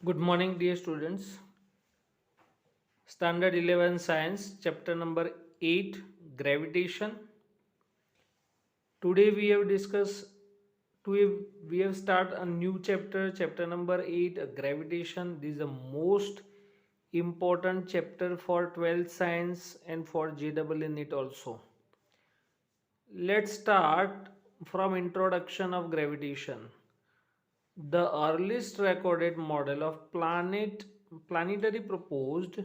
Good morning, dear students. Standard 11 Science, chapter number 8 Gravitation. Today we have discussed, today we have started a new chapter, chapter number 8 Gravitation. This is the most important chapter for 12th Science and for JEE NEET also. Let's start from introduction of gravitation. The earliest recorded model of planetary proposed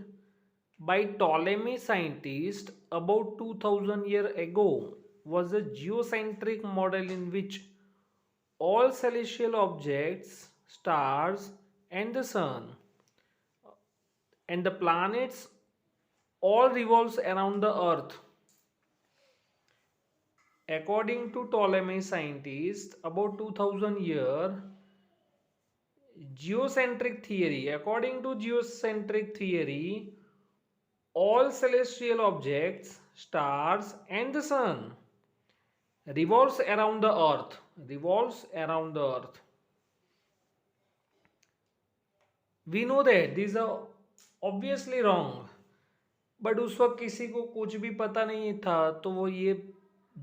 by Ptolemy scientists about 2000 years ago was a geocentric model in which all celestial objects, stars, and the sun and the planets all revolves around the earth. According to Ptolemy scientists, about 2000 year geocentric theory. According to geocentric theory, all celestial objects, stars, and the sun revolves around the earth. Revolves around the earth. We know that these are obviously wrong. But उस वक्त किसी को कुछ भी पता नहीं था तो वो ये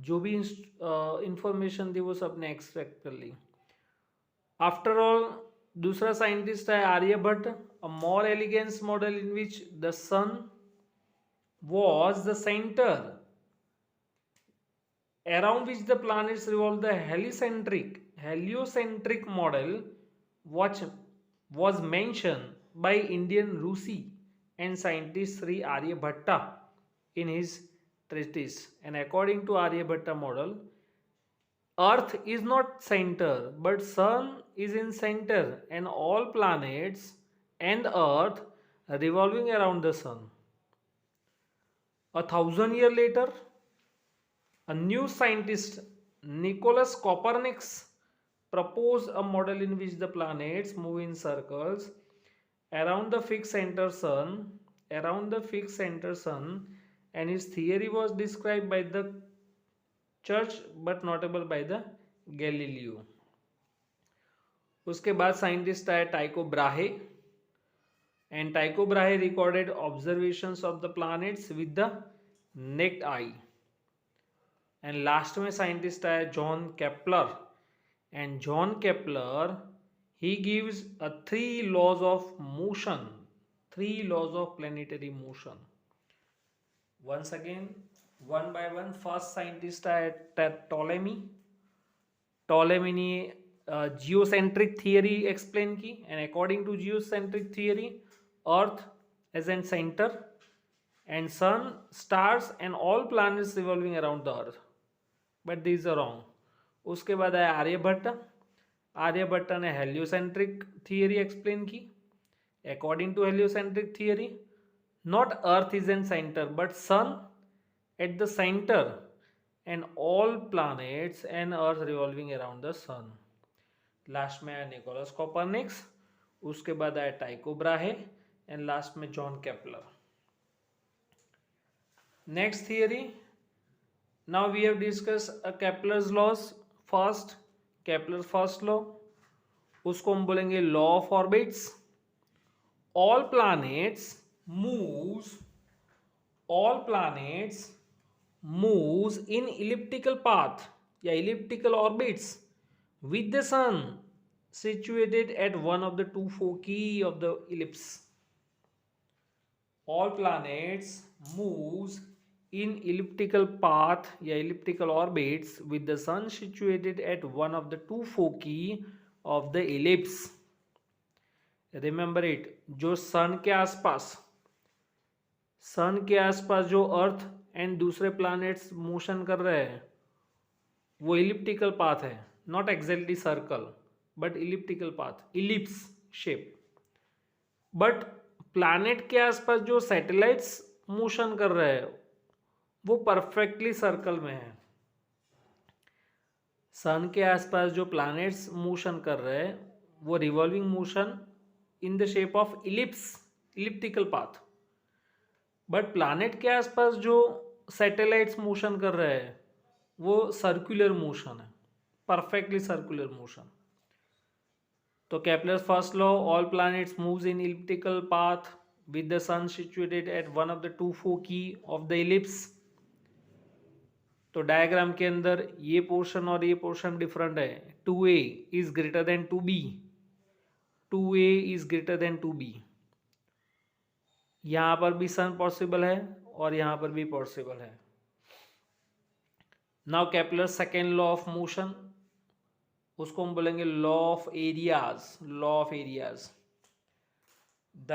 जो भी इंफॉर्मेशन थी वो सबने एक्सट्रैक्ट कर ली. आफ्टर ऑल दूसरा साइंटिस्ट है Aryabhata, a more elegance model in which the sun was the center around which the planets revolve. The heliocentric model which was mentioned by Indian Rusi and scientist Sri Aryabhatta in his treatise. And according to Aryabhatta model, Earth is not center but Sun is in center and all planets and Earth revolving around the Sun. 1000 years later, a new scientist, Nicholas Copernicus, proposed a model in which the planets move in circles around the fixed center sun, and his theory was described by the church but notable by the Galileo. उसके बाद scientist आया Tycho Brahe, and Tycho Brahe recorded observations of the planets with the naked eye. And last में scientist आया John Kepler, and John Kepler he gives a three laws of planetary motion. Once again, one by one, first scientist आया Ptolemy. Ptolemy ने geocentric theory explain की, and according to geocentric theory, Earth as in center and sun, stars and all planets revolving around the earth. But these are wrong. उसके बाद आया आर्यभट्ट. आर्यभट्ट ने heliocentric theory explain की. According to heliocentric theory, not earth is in center but sun at the center and all planets and earth revolving around the sun. Last में आया Nicolaus Copernicus, उसके बाद आया टाइको ब्राहे and last में John Kepler. Next theory. Now we have discuss Kepler's laws. First Kepler first law, उसको हम बोलेंगे law of orbits. All planets moves in elliptical path या elliptical orbits with the sun situated at one of the two foci of the ellipse. All planets moves in elliptical path या elliptical orbits with the sun situated at one of the two foci of the ellipse. Remember it, जो sun के आसपास जो earth and दूसरे planets motion कर रहे हैं वो इलिप्टिकल पाथ है, not exactly circle but elliptical path, ellipse shape. but planet के आसपास जो सैटेलाइट्स मोशन कर रहे हैं वो परफेक्टली सर्कल में है. सन के आसपास जो प्लैनेट्स मोशन कर रहे हैं वो revolving motion in the shape of elliptical path. But planet के आसपास जो सैटेलाइट्स मोशन कर रहे हैं वो सर्कुलर मोशन है, perfectly circular motion. तो Kepler's first law, all planets moves in elliptical path with the sun situated at one of the two foci of the ellipse. तो डायग्राम के अंदर ये पोर्शन और ये पोर्शन डिफरेंट है. 2a is greater than 2b, 2a is greater than 2b. यहाँ पर भी सन पॉसिबल है और यहाँ पर भी पॉसिबल है. Now Kepler second law of motion, उसको हम बोलेंगे law of areas. Law of areas, the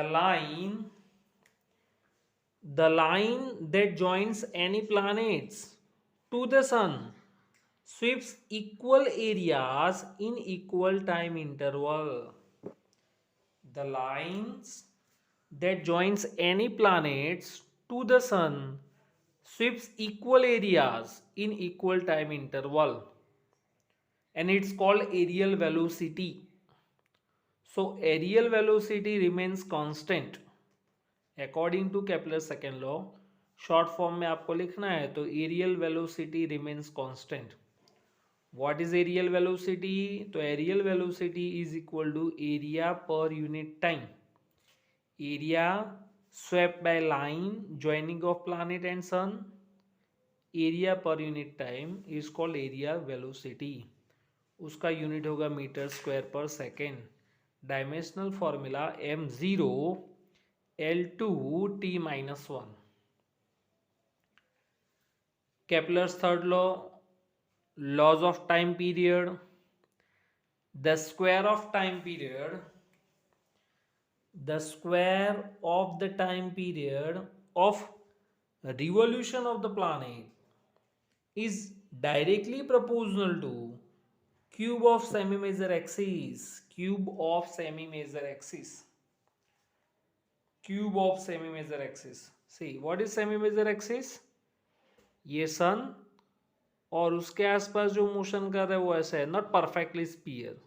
line that joins any planets to the sun sweeps equal areas in equal time interval. The lines that joins any planets to the sun sweeps equal areas in equal time interval, and it's called aerial velocity. So aerial velocity remains constant according to Kepler's second law. Short form में आपको लिखना है तो areal velocity remains constant. What is areal velocity? तो areal velocity is equal to area per unit time. Area swept by line joining of planet and sun, area per unit time is called area velocity. उसका unit होगा metre square per second. Dimensional formula m0 L2 T-1. Kepler's third law, laws of time period. The square of the time period of revolution of the planet is directly proportional to cube of semi-major axis. Cube of semi-major axis. See, what is semi-major axis? ये सन और उसके आसपास जो motion कर रहा है वो ऐसा है, नॉट परफेक्टली स्पीयर.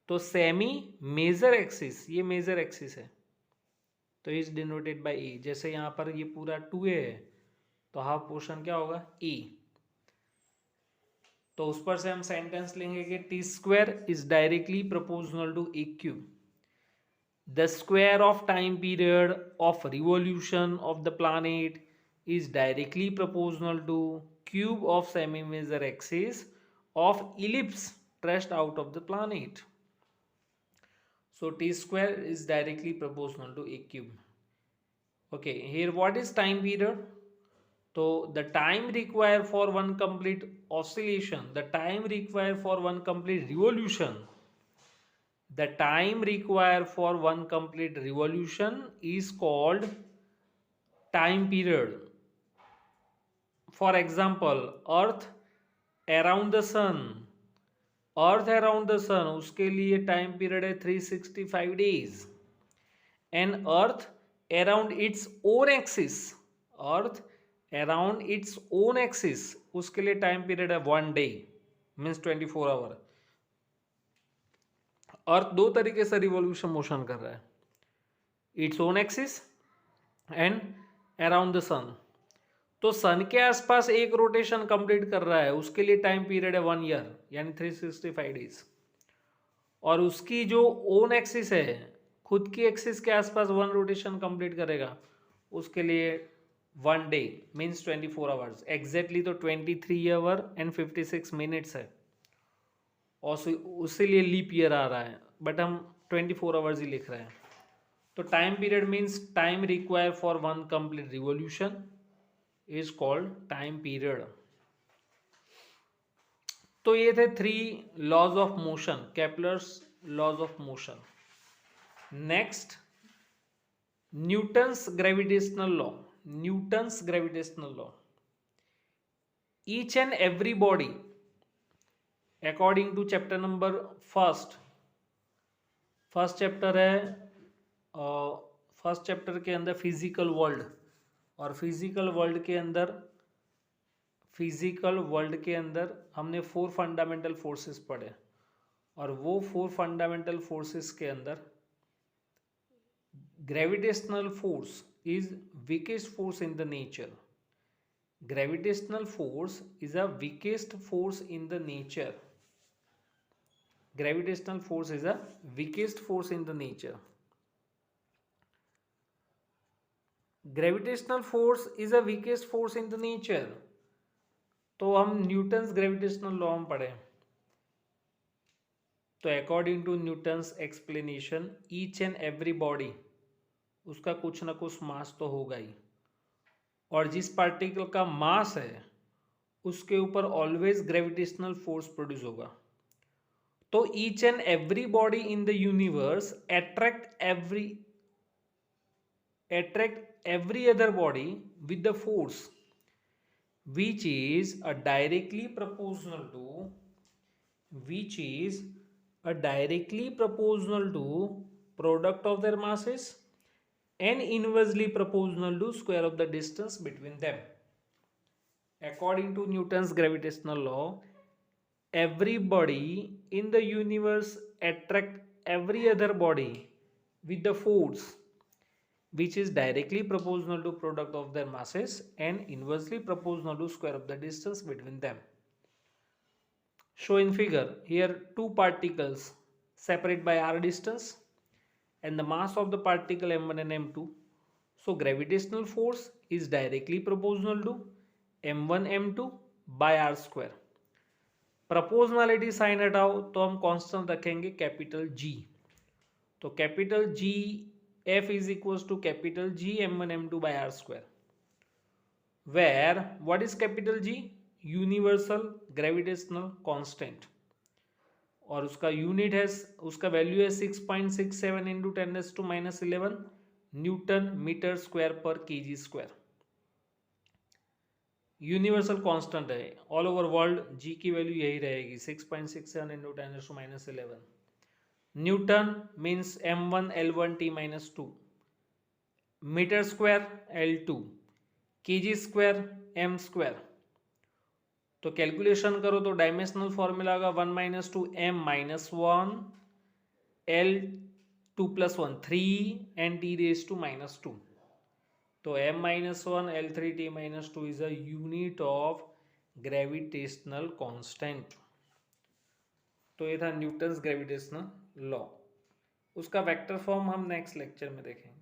तो सेमी मेजर एक्सिस, ये मेजर एक्सिस है तो इज डिनोटेड बाय ए. जैसे यहाँ पर ये पूरा 2a है तो हाफ पोर्शन क्या होगा? ए. तो उस पर से हम सेंटेंस लेंगे कि T square is directly proportional to a cube. The square of time period of revolution of the planet is directly proportional to cube of semi-major axis of ellipse traced out of the planet. So t square is directly proportional to a cube. Okay, here what is time period? So the time required for one complete oscillation, the time required for one complete revolution, the time required for one complete revolution is called time period. For example, Earth around the sun, उसके लिए time period है 365 days. And earth around its own axis, उसके लिए time period है 1 day, means 24 hour. अर्थ दो तरीके से revolution motion कर रहा है, it's own axis and around the sun. तो सन के आसपास एक रोटेशन कंप्लीट कर रहा है, उसके लिए टाइम पीरियड है 1 year यानी 365 days. और उसकी जो ओन एक्सिस है, खुद की एक्सिस के आसपास 1 रोटेशन कंप्लीट करेगा, उसके लिए 1 day मीन्स 24 hours. एग्जैक्टली तो 23 hour and 56 minutes है और उसी लिए लीप ईयर आ रहा है, बट हम 24 hours ही लिख रहे हैं. तो time period means time require for one complete revolution is called time period. तो ये थे 3 laws of motion, Kepler's laws of motion. Next, Newton's gravitational law. Each and every body, according to chapter number first chapter है, first chapter के अंदर physical world, और physical world के अंदर हमने 4 फंडामेंटल फोर्सेस पढ़े. और वो 4 फंडामेंटल फोर्सेस के अंदर gravitational force is weakest force in the nature. Gravitational force is a weakest force in the nature. Gravitational force is a weakest force in the nature. Gravitational force is a weakest force in the nature. तो हम Newton's gravitational law में पढ़े, तो according to Newton's explanation each and every body उसका कुछ ना कुछ मास तो होगा ही, और जिस पार्टिकल का मास है उसके ऊपर ऑलवेज ग्रेविटेशनल फोर्स प्रोड्यूस होगा. तो each and every body in the universe attract every other body with the force which is a directly proportional to product of their masses and inversely proportional to square of the distance between them. According to Newton's gravitational law, every body in the universe attract every other body with the force which is directly proportional to product of their masses and inversely proportional to square of the distance between them. Show in figure, here two particles separate by r distance and the mass of the particle m1 and m2. So gravitational force is directly proportional to m1 m2 by r square. Proportionality sign हटाओ तो हम constant रखेंगे capital G. तो capital G F is equal to capital G m1 m2 by r square, where what is capital G? Universal gravitational constant, और उसका unit है, उसका value है 6.67 इंटू 10⁻⁻11 न्यूटन मीटर स्क्वायर पर केजी स्क्वायर. यूनिवर्सल कांस्टेंट है all over world, G की value यही रहेगी 6.67 into 10⁻11. Newton means m1 l1 t-2, metre square l2, KG square m स्क्वायर. तो कैलकुलेशन करो तो डायमेंशनल फॉर्मूला का 1 - 2 m-1 l2 + 1 3 and t⁻⁻². तो m-1 l3 t-2 is a unit of gravitational constant. तो ये था न्यूटन्स ग्रेविटेशनल लॉ. उसका वेक्टर फॉर्म हम नेक्स्ट लेक्चर में देखेंगे.